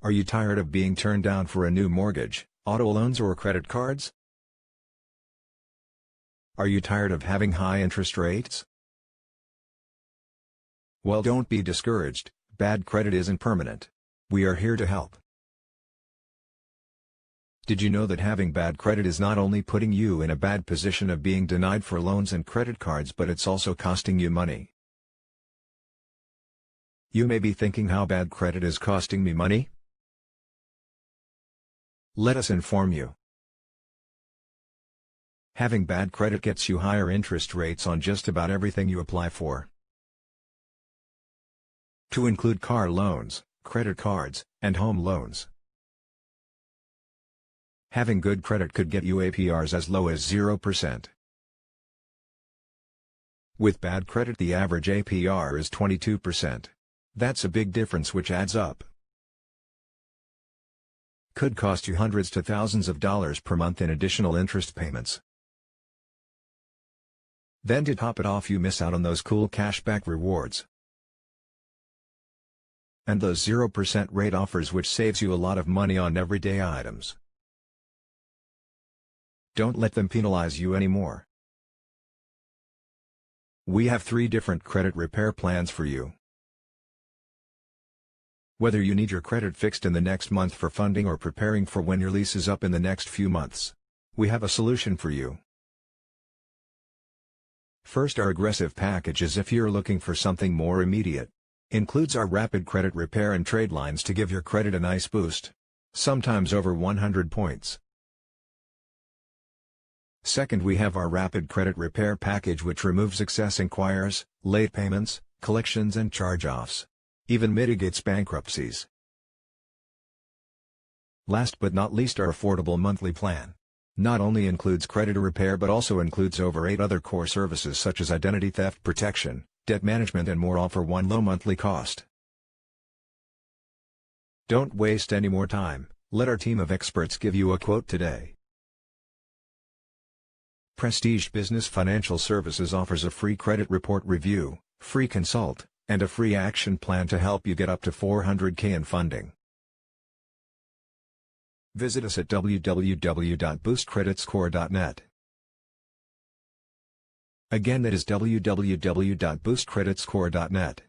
Are you tired of being turned down for a new mortgage, auto loans or credit cards? Are you tired of having high interest rates? Well, don't be discouraged, bad credit isn't permanent. We are here to help. Did you know that having bad credit is not only putting you in a bad position of being denied for loans and credit cards, but it's also costing you money? You may be thinking, how bad credit is costing me money? Let us inform you. Having bad credit gets you higher interest rates on just about everything you apply for. To include car loans, credit cards, and home loans. Having good credit could get you APRs as low as 0%. With bad credit, the average APR is 22%. That's a big difference, which adds up. Could cost you hundreds to thousands of dollars per month in additional interest payments. Then to top it off, you miss out on those cool cashback rewards. And those 0% rate offers, which saves you a lot of money on everyday items. Don't let them penalize you anymore. We have 3 different credit repair plans for you. Whether you need your credit fixed in the next month for funding or preparing for when your lease is up in the next few months, we have a solution for you. First, our aggressive package is if you're looking for something more immediate. Includes our rapid credit repair and trade lines to give your credit a nice boost. Sometimes over 100 points. Second, we have our rapid credit repair package, which removes excess inquiries, late payments, collections and charge-offs. Even mitigates bankruptcies. Last but not least, our affordable monthly plan. Not only includes credit repair but also includes over 8 other core services such as identity theft protection, debt management and more, all for one low monthly cost. Don't waste any more time, let our team of experts give you a quote today. Prestige Business Financial Services offers a free credit report review, free consult, and a free action plan to help you get up to $400K in funding. Visit us at www.boostcreditscore.net. Again, that is www.boostcreditscore.net.